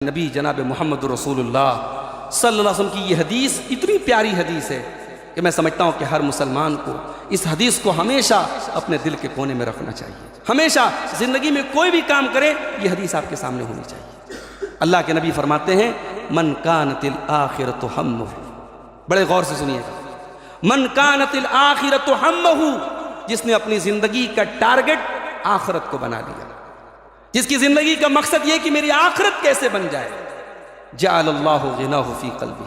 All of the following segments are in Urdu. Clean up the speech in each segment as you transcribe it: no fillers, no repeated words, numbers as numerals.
نبی جناب محمد رسول اللہ صلی اللہ علیہ وسلم کی یہ حدیث اتنی پیاری حدیث ہے کہ میں سمجھتا ہوں کہ ہر مسلمان کو اس حدیث کو ہمیشہ اپنے دل کے کونے میں رکھنا چاہیے. ہمیشہ زندگی میں کوئی بھی کام کرے یہ حدیث آپ کے سامنے ہونی چاہیے. اللہ کے نبی فرماتے ہیں من کانت الآخرۃ ہمہ، بڑے غور سے سنیے گا، من کانت الآخرۃ ہمہ، جس نے اپنی زندگی کا ٹارگٹ آخرت کو بنا لیا، جس کی زندگی کا مقصد یہ کہ میری آخرت کیسے بن جائے، جعل اللہ غناہ فی قلبہ،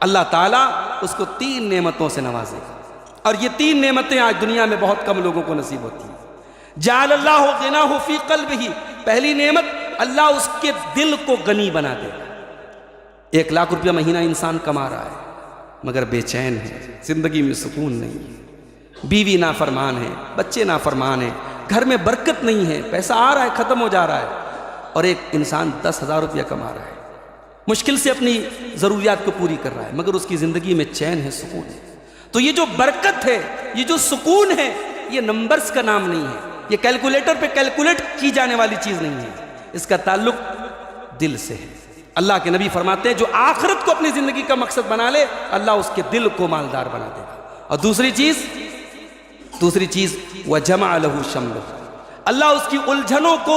اللہ تعالیٰ اس کو 3 نعمتوں سے نوازے گا. اور یہ 3 نعمتیں آج دنیا میں بہت کم لوگوں کو نصیب ہوتی ہیں. جعل اللہ غناہ فی قلبہ، پہلی نعمت اللہ اس کے دل کو غنی بنا دے گا. 1 لاکھ روپیہ مہینہ انسان کما رہا ہے مگر بے چین ہے، زندگی میں سکون نہیں ہے، بیوی نافرمان ہے، بچے نافرمان ہیں، گھر میں برکت نہیں ہے، پیسہ آ رہا ہے ختم ہو جا رہا ہے. اور ایک انسان 10,000 روپیہ کما رہا ہے، مشکل سے اپنی ضروریات کو پوری کر رہا ہے مگر اس کی زندگی میں چین ہے، سکون ہے. تو یہ جو برکت ہے، یہ جو سکون ہے، یہ نمبرز کا نام نہیں ہے، یہ کیلکولیٹر پہ کیلکولیٹ کی جانے والی چیز نہیں ہے، اس کا تعلق دل سے ہے. اللہ کے نبی فرماتے ہیں جو آخرت کو اپنی زندگی کا مقصد بنا لے اللہ اس کے دل کو مالدار بنا دے گا. اور دوسری چیز وَجَمَعَ لَهُ شَمْلَهُ، اللہ اس کی الجھنوں کو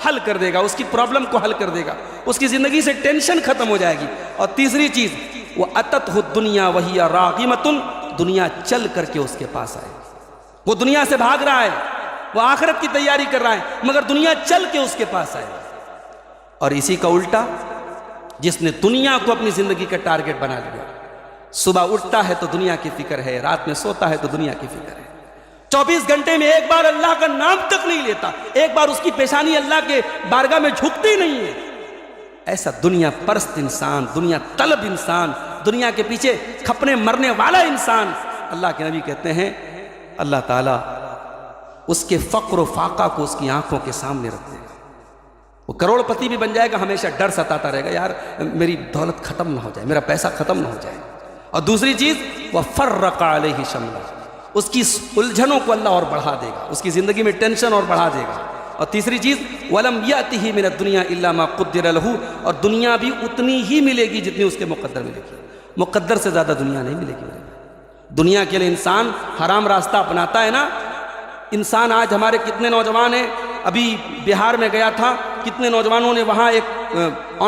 حل کر دے گا، اس کی پرابلم کو حل کر دے گا، اس کی زندگی سے ٹینشن ختم ہو جائے گی. اور تیسری چیز وَأَتَتْهُ الدُّنْيَا وَهِيَ رَاغِمَةٌ، دنیا چل کر کے اس کے پاس آئے. وہ دنیا سے بھاگ رہا ہے، وہ آخرت کی تیاری کر رہا ہے مگر دنیا چل کے اس کے پاس آئے. اور اسی کا الٹا، جس نے دنیا کو اپنی زندگی کا ٹارگٹ بنا لیا، صبح اٹھتا ہے تو دنیا کی فکر ہے، رات میں سوتا ہے تو دنیا کی فکر ہے، 24 گھنٹے میں ایک بار اللہ کا نام تک نہیں لیتا، ایک بار اس کی پیشانی اللہ کے بارگاہ میں جھکتی نہیں ہے. ایسا دنیا پرست انسان، دنیا طلب انسان، دنیا کے پیچھے کھپنے مرنے والا انسان، اللہ کے نبی کہتے ہیں اللہ تعالیٰ اس کے فقر و فاقہ کو اس کی آنکھوں کے سامنے رکھ دے گا. وہ کروڑ پتی بھی بن جائے گا، ہمیشہ ڈر ستاتا رہے گا یار میری دولت ختم نہ ہو جائے، میرا پیسہ ختم نہ ہو جائے. اور دوسری چیز وَفَرَّقَ عَلَيْهِ شَمْلَهُ، اس کی الجھنوں کو اللہ اور بڑھا دے گا، اس کی زندگی میں ٹینشن اور بڑھا دے گا. اور تیسری چیز وَلَمْ يَأْتِهِ مِنَ الدُّنْيَا إِلَّا مَا قُدِّرَ لَهُ، اور دنیا بھی اتنی ہی ملے گی جتنی اس کے مقدر ملے گی، مقدر سے زیادہ دنیا نہیں ملے گی. دنیا کے لیے انسان حرام راستہ اپناتا ہے نا. انسان آج ہمارے کتنے نوجوان ہیں، ابھی بہار میں گیا تھا، کتنے نوجوانوں نے وہاں ایک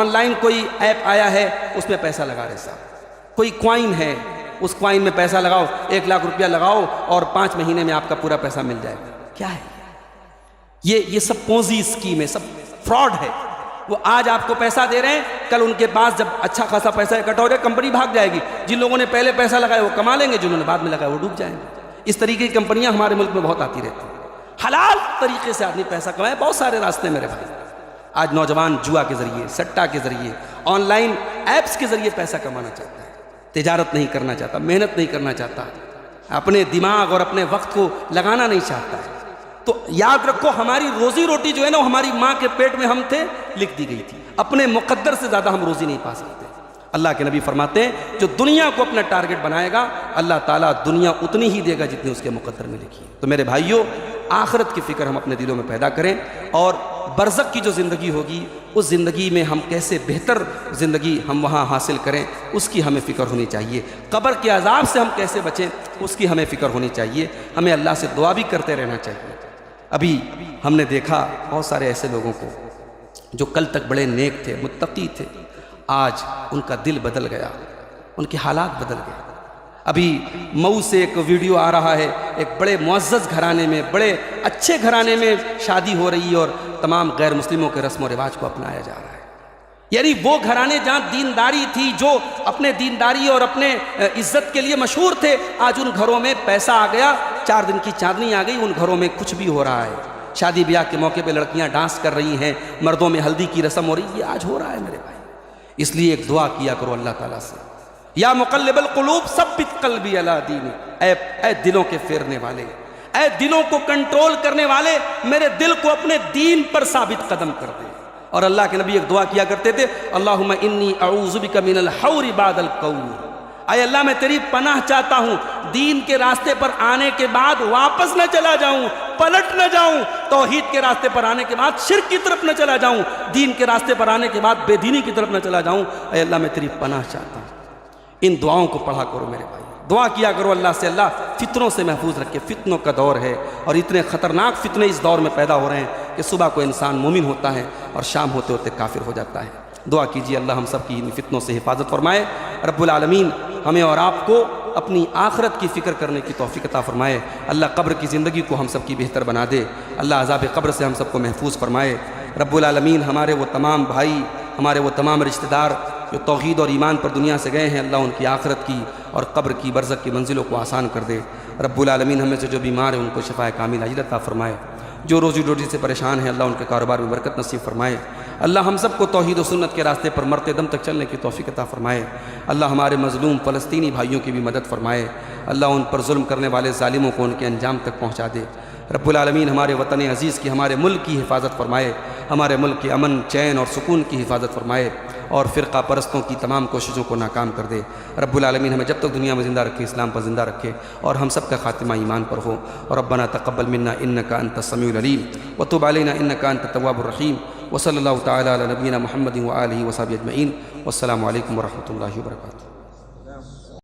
آن لائن کوئی ایپ آیا ہے اس میں پیسہ لگا رہے صاحب، کوئی کوائن ہے، اس کوائن میں پیسہ لگاؤ، 1 لاکھ روپیہ لگاؤ اور 5 مہینے میں آپ کا پورا پیسہ مل جائے گا. کیا ہے یہ سب پونزی اسکیم ہے، سب فراڈ ہے. وہ آج آپ کو پیسہ دے رہے ہیں، کل ان کے پاس جب اچھا خاصا پیسہ اکٹھا ہو جائے کمپنی بھاگ جائے گی. جن لوگوں نے پہلے پیسہ لگایا وہ کما لیں گے، جنہوں نے بعد میں لگایا وہ ڈوب جائیں گے. اس طریقے کی کمپنیاں ہمارے ملک میں بہت آتی رہتی ہیں. حلال طریقے سے آدمی پیسہ کمائے، بہت سارے راستے میرے بھائی. آج نوجوان جوا کے ذریعے، سٹا کے ذریعے، آن لائن ایپس کے ذریعے پیسہ کمانا چاہتا ہے، تجارت نہیں کرنا چاہتا، محنت نہیں کرنا چاہتا، اپنے دماغ اور اپنے وقت کو لگانا نہیں چاہتا ہے. تو یاد رکھو ہماری روزی روٹی جو ہے نا وہ ہماری ماں کے پیٹ میں ہم تھے لکھ دی گئی تھی، اپنے مقدر سے زیادہ ہم روزی نہیں پا سکتے. اللہ کے نبی فرماتے ہیں جو دنیا کو اپنا ٹارگٹ بنائے گا اللہ تعالیٰ دنیا اتنی ہی دے گا جتنی اس کے مقدر میں لکھی. تو میرے بھائیوں، آخرت کی فکر ہم اپنے دلوں میں پیدا کریں، اور برزخ کی جو زندگی ہوگی اس زندگی میں ہم کیسے بہتر زندگی ہم وہاں حاصل کریں اس کی ہمیں فکر ہونی چاہیے. قبر کے عذاب سے ہم کیسے بچیں اس کی ہمیں فکر ہونی چاہیے. ہمیں اللہ سے دعا بھی کرتے رہنا چاہیے. ابھی ہم نے دیکھا بہت سارے ایسے لوگوں کو جو کل تک بڑے نیک تھے، متقی تھے، آج ان کا دل بدل گیا، ان کے حالات بدل گئے. ابھی مئو سے ایک ویڈیو آ رہا ہے، ایک بڑے معزز گھرانے میں، بڑے اچھے گھرانے میں شادی ہو رہی ہے اور تمام غیر مسلموں کے رسم و رواج کو اپنایا جا رہا ہے. یعنی وہ گھرانے جہاں دینداری تھی، جو اپنے دینداری اور اپنے عزت کے لیے مشہور تھے، آج ان گھروں میں پیسہ آ گیا، 4 دن کی چاندنی آ گئی، ان گھروں میں کچھ بھی ہو رہا ہے. شادی بیاہ کے موقع پہ لڑکیاں ڈانس کر رہی ہیں، مردوں میں ہلدی کی رسم ہو رہی ہے، یہ آج ہو رہا ہے میرے بھائی. اس لیے ایک دعا کیا کرو اللہ تعالیٰ سے، یا مقلب القلوب ثبت قلبی علی دینک، اے دلوں کے پھیرنے والے، اے دلوں کو کنٹرول کرنے والے، میرے دل کو اپنے دین پر ثابت قدم کر دے. اور اللہ کے نبی ایک دعا کیا کرتے تھے، اللہم انی اعوذ بک من الحور بعد القور، اے اللہ میں تیری پناہ چاہتا ہوں دین کے راستے پر آنے کے بعد واپس نہ چلا جاؤں، پلٹ نہ جاؤں، توحید کے راستے پر آنے کے بعد شرک کی طرف نہ چلا جاؤں، دین کے راستے پر آنے کے بعد بے دینی کی طرف نہ چلا جاؤں۔ اے اللہ میں تیری پناہ چاہتا ہوں۔ ان دعاؤں کو پڑھا کرو میرے بھائی، دعا کیا کرو اللہ سے، اللہ فتنوں سے محفوظ رکھے۔ فتنوں کا دور ہے اور اتنے خطرناک فتنے اس دور میں پیدا ہو رہے ہیں کہ صبح کو انسان مومن ہوتا ہے اور شام ہوتے ہوتے کافر ہو جاتا ہے۔ دعا کیجیے اللہ ہم سب کی ان فتنوں سے حفاظت فرمائے۔ رب العالمین ہمیں اور آپ کو اپنی آخرت کی فکر کرنے کی توفیق عطا فرمائے۔ اللہ قبر کی زندگی کو ہم سب کی بہتر بنا دے۔ اللہ عذاب قبر سے ہم سب کو محفوظ فرمائے۔ رب العالمین ہمارے وہ تمام بھائی، ہمارے وہ تمام رشتہ دار جو توحید اور ایمان پر دنیا سے گئے ہیں، اللہ ان کی آخرت کی اور قبر کی برزخ کی منزلوں کو آسان کر دے۔ رب العالمین ہمیں سے جو بیمار ہیں ان کو شفاء کامل عاجل عطا فرمائے۔ جو روزی روٹی سے پریشان ہیں اللہ ان کے کاروبار میں برکت نصیب فرمائے۔ اللہ ہم سب کو توحید و سنت کے راستے پر مرتے دم تک چلنے کی توفیق عطا فرمائے۔ اللہ ہمارے مظلوم فلسطینی بھائیوں کی بھی مدد فرمائے۔ اللہ ان پر ظلم کرنے والے ظالموں کو ان کے انجام تک پہنچا دے۔ رب العالمین ہمارے وطن عزیز کی، ہمارے ملک کی حفاظت فرمائے، ہمارے ملک کے امن، چین اور سکون کی حفاظت فرمائے اور فرقہ پرستوں کی تمام کوششوں کو ناکام کر دے۔ رب العالمین ہمیں جب تک دنیا میں زندہ رکھے اسلام پر زندہ رکھے اور ہم سب کا خاتمہ ایمان پر ہو۔ اور ربنا تقبل منا انک انت السمیع العلیم وتب علینا انک انت التواب الرحیم، وصلی اللہ تعالی علی نبینا محمد وآلہ وصحبہ اجمعین، والسلام علیکم ورحمۃ اللہ وبرکاتہ۔